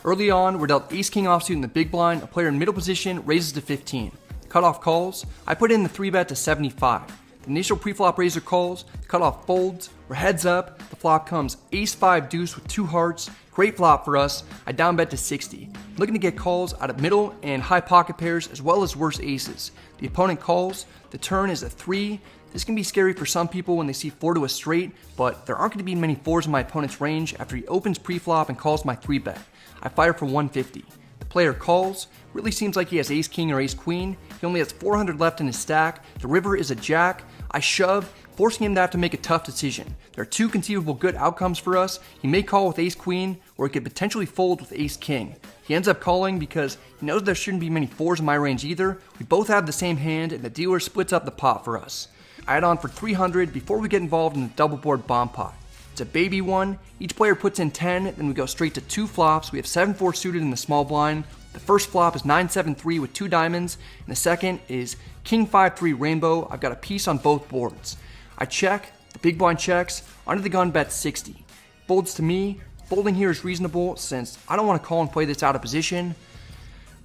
Early on, we're dealt ace-king offsuit in the big blind. A player in middle position raises to 15. The cutoff calls. I put in the 3-bet to 75. The initial pre-flop raiser calls. The cutoff folds. We're heads up. The flop comes ace-5 deuce with 2 hearts. Great flop for us. I down bet to 60. I'm looking to get calls out of middle and high pocket pairs as well as worse aces. The opponent calls. The turn is a 3. This can be scary for some people when they see 4 to a straight, but there aren't going to be many 4s in my opponent's range after he opens pre-flop and calls my 3-bet. I fire for 150. The player calls. Really seems like he has ace-king or ace-queen. He only has 400 left in his stack. The river is a jack. I shove, forcing him to have to make a tough decision. There are 2 conceivable good outcomes for us. He may call with ace-queen, or he could potentially fold with ace-king. He ends up calling because he knows there shouldn't be many 4s in my range either. We both have the same hand, and the dealer splits up the pot for us. I add on for 300 before we get involved in the double board bomb pot. It's a baby one. Each player puts in 10, then we go straight to 2 flops. We have 7-4 suited in the small blind. The first flop is 9-7-3 with 2 diamonds, and the second is king 5-3 rainbow. I've got a piece on both boards. I check, the big blind checks, under the gun bets 60. Folds to me. Folding here is reasonable since I don't want to call and play this out of position.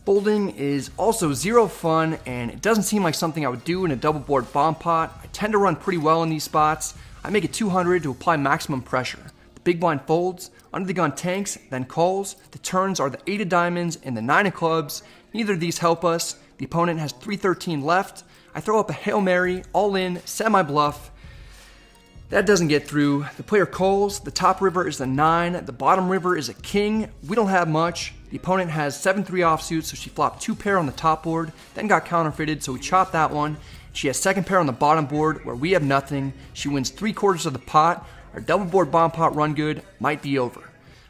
Folding is also 0 fun, and it doesn't seem like something I would do in a double board bomb pot. I tend to run pretty well in these spots. I make it 200 to apply maximum pressure. The big blind folds, under the gun tanks, then calls. The turns are the 8 of diamonds and the 9 of clubs. Neither of these help us. The opponent has 313 left. I throw up a Hail Mary, all in, semi-bluff. That doesn't get through. The player calls. The top river is the 9. The bottom river is a king. We don't have much. The opponent has 7-3 offsuit, so she flopped 2 pair on the top board, then got counterfeited, so we chopped that one. She has 2nd pair on the bottom board, where we have nothing. She wins 3/4 of the pot. Our double board bomb pot run good might be over.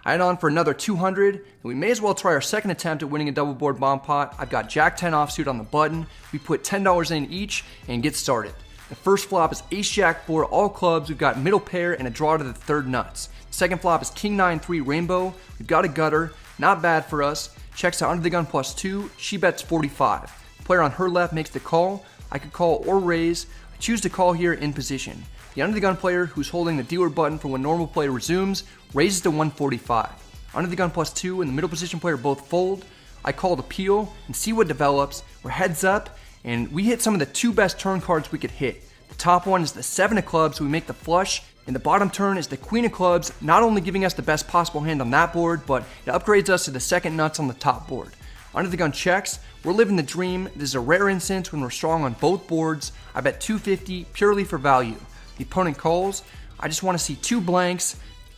I add on for another 200, and we may as well try our second attempt at winning a double board bomb pot. I've got Jack 10 offsuit on the button. We put $10 in each and get started. The first flop is Ace Jack 4 all clubs. We've got middle pair and a draw to the 3rd nuts. The second flop is King 9-3 rainbow. We've got a gutter. Not bad for us. Checks to under the gun +2. She bets 45. The player on her left makes the call. I could call or raise. I choose to call here in position. The under the gun player, who's holding the dealer button for when normal play resumes, raises to 145. Under the gun +2 and the middle position player both fold. I call to peel and see what develops. We're heads up, and we hit some of the 2 best turn cards we could hit. The top one is the 7 of clubs, so we make the flush. And the bottom turn is the queen of clubs, not only giving us the best possible hand on that board, but it upgrades us to the 2nd nuts on the top board. Under the gun checks. We're living the dream. This is a rare instance when we're strong on both boards. I bet 250 purely for value. The opponent calls. I just want to see 2 blanks.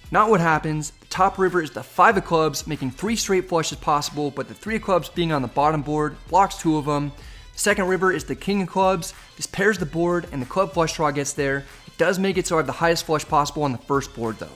Not what happens. The top river is the 5 of clubs, making 3 straight flushes possible, but the 3 of clubs being on the bottom board blocks 2 of them. The second river is the king of clubs. This pairs the board, and the club flush draw gets there. It does make it so I have the highest flush possible on the first board though.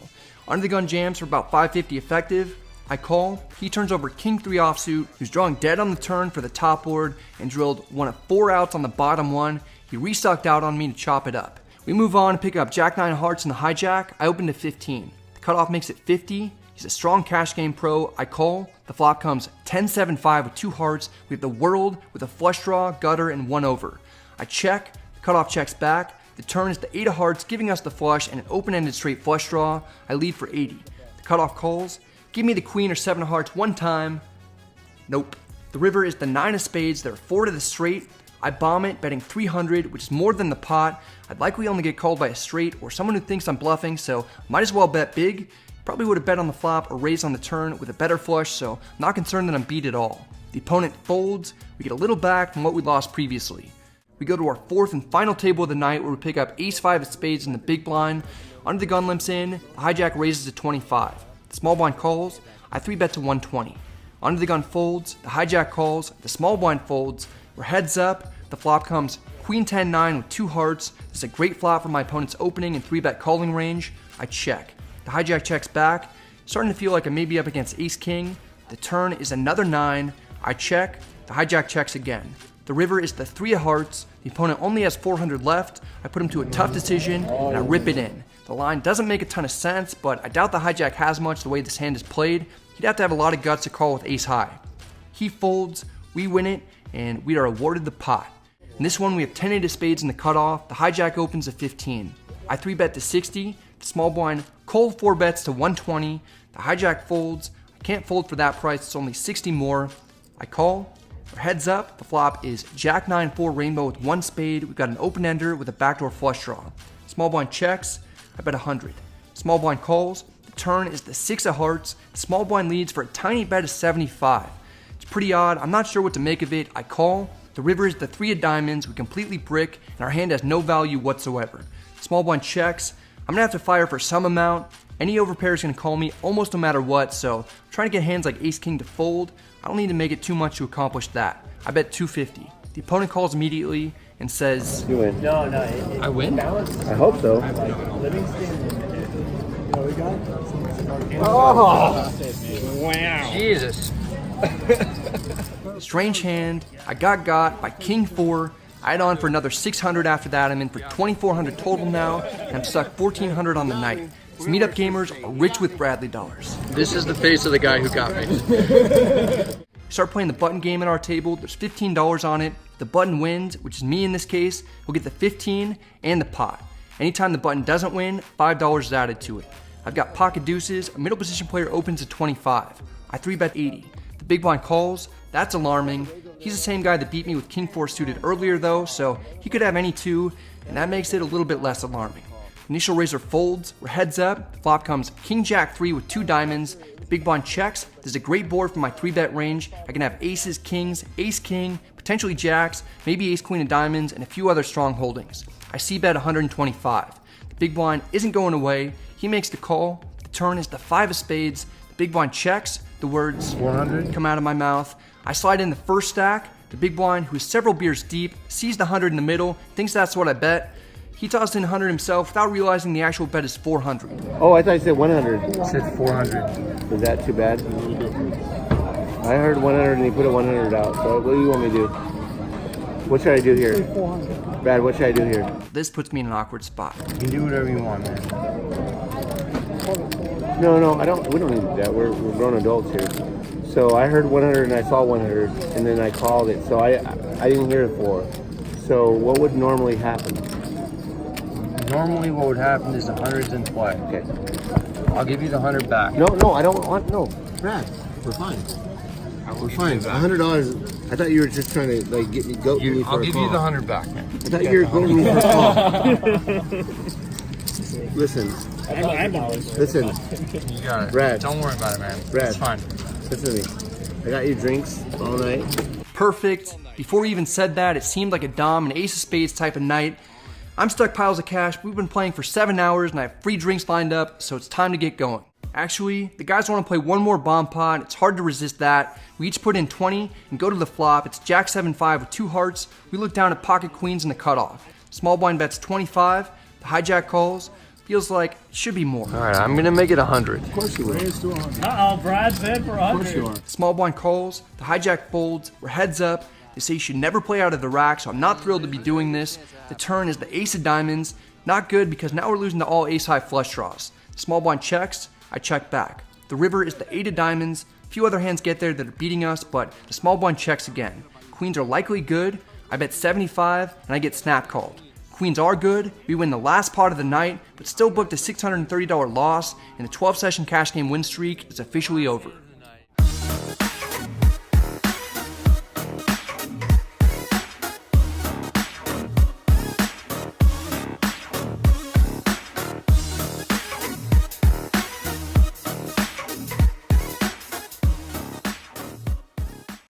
Under the gun jams for about 550 effective. I call. He turns over king 3 offsuit, who's drawing dead on the turn for the top board and drilled one of 4 outs on the bottom one. He restucked out on me to chop it up. We move on and pick up Jack 9 hearts in the hijack. I open to 15. The cutoff makes it 50. He's a strong cash game pro. I call. The flop comes 10-7-5 with 2 hearts. We have the world with a flush draw, gutter, and 1 over. I check. The cutoff checks back. The turn is the 8 of hearts, giving us the flush and an open-ended straight flush draw. I lead for 80. The cutoff calls. Give me the queen or 7 of hearts one time. Nope. The river is the 9 of spades. There are 4 to the straight. I bomb it, betting 300, which is more than the pot. I'd likely only get called by a straight or someone who thinks I'm bluffing, so might as well bet big. Probably would have bet on the flop or raised on the turn with a better flush, so I'm not concerned that I'm beat at all. The opponent folds. We get a little back from what we lost previously. We go to our 4th and final table of the night where we pick up ace 5 of spades in the big blind. Under the gun limps in. The hijack raises to 25. The small blind calls. I 3-bet to 120. Under the gun folds. The hijack calls. The small blind folds. We're heads up. The flop comes queen 10-9 with 2 hearts. This is a great flop for my opponent's opening and 3-bet calling range. I check. The hijack checks back. Starting to feel like I may be up against ace king. The turn is another 9. I check. The hijack checks again. The river is the 3 of hearts. The opponent only has 400 left. I put him to a tough decision, and I rip it in. The line doesn't make a ton of sense, but I doubt the hijack has much the way this hand is played. He'd have to have a lot of guts to call with ace high. He folds, we win it, and we are awarded the pot. In this one, we have 10-8 of spades in the cutoff. The hijack opens at 15. I 3-bet to 60. The small blind cold 4 bets to 120. The hijack folds. I Can't fold for that price, it's only 60 more. I call. For heads up, the flop is Jack 9-4 rainbow with 1 spade. We've got an open ender with a backdoor flush draw. Small blind checks, I bet 100. Small blind calls, the turn is the 6 of hearts. Small blind leads for a tiny bet of 75. It's pretty odd, I'm not sure what to make of it. I call. The river is the 3 of diamonds, we completely brick, and our hand has no value whatsoever. Small blind checks, I'm gonna have to fire for some amount. Any overpair is gonna call me almost no matter what, so I'm trying to get hands like ace king to fold. I don't need to make it too much to accomplish that. I bet 250. The opponent calls immediately and says, You win. No. I win? I hope so. Oh! Wow. Jesus. Strange hand. I got by king 4. I had on for another 600 after that. I'm in for 2,400 total now, and I'm stuck 1,400 on the night. These meetup gamers are rich with Bradley dollars. This is the face of the guy who got me. Start playing the button game at our table. There's $15 on it. If the button wins, which is me in this case, we'll get the 15 and the pot. Anytime the button doesn't win, $5 is added to it. I've got pocket deuces. A middle position player opens at 25. I 3-bet 80. The big blind calls. That's alarming. He's the same guy that beat me with king 4 suited earlier though, so he could have any 2, and that makes it a little bit less alarming. Initial raiser folds, we're heads up, the flop comes king jack 3 with 2 diamonds, the big blind checks. There's a great board for my 3-bet range. I can have aces, kings, ace king, potentially jacks, maybe ace queen of diamonds, and a few other strong holdings. I c-bet 125. The big blind isn't going away. He makes the call. The turn is the 5 of spades. The big blind checks. The words 100 come out of my mouth. I slide in the first stack. The big blind, who is several beers deep, sees the 100 in the middle, thinks that's what I bet. He tossed in 100 himself without realizing the actual bet is 400. Oh, I thought you said 100. It said 400. Is that too bad? I heard 100 and he put a 100 out. So what do you want me to do? What should I do here? Brad, what should I do here? This puts me in an awkward spot. You can do whatever you want, man. No, I don't. We don't need that. We're grown adults here. So I heard 100 and I saw 100 and then I called it. So I didn't hear the 4. So what would normally happen? Normally what would happen is the 100's in play. Okay. I'll give you the 100 back. No, I don't want. No, Brad, we're fine. We're fine. $100. I thought you were just trying to like get me me for I'll a give call. you the 100 back, man. I thought you were going me for a call. Listen. Listen. You got it. Brad. Don't worry about it, man. Brad. It's fine. Listen to me. I got you drinks all night. Perfect. Before we even said that, it seemed like a dom and ace of spades type of night. I'm stuck piles of cash. We've been playing for 7 hours and I have free drinks lined up, so it's time to get going. Actually, the guys want to play one more bomb pot. It's hard to resist that. We each put in 20 and go to the flop. It's Jack 7-5 with 2 hearts. We look down at pocket queens in the cutoff. Small blind bets 25. The hijack calls. Feels like it should be more. All right, I'm going to make it 100. Of course you will. Uh-oh, Brad's bid for 100. Small blind calls. The hijack folds. We're heads up. They say you should never play out of the rack, so I'm not thrilled to be doing this. The turn is the ace of diamonds. Not good because now we're losing to all ace high flush draws. Small blind checks. I check back. The river is the 8 of diamonds. A few other hands get there that are beating us, but the small blind checks again. Queens are likely good. I bet 75 and I get snap called. Queens are good. We win the last pot of the night, but still booked a $630 loss, and the 12-session cash game win streak is officially over.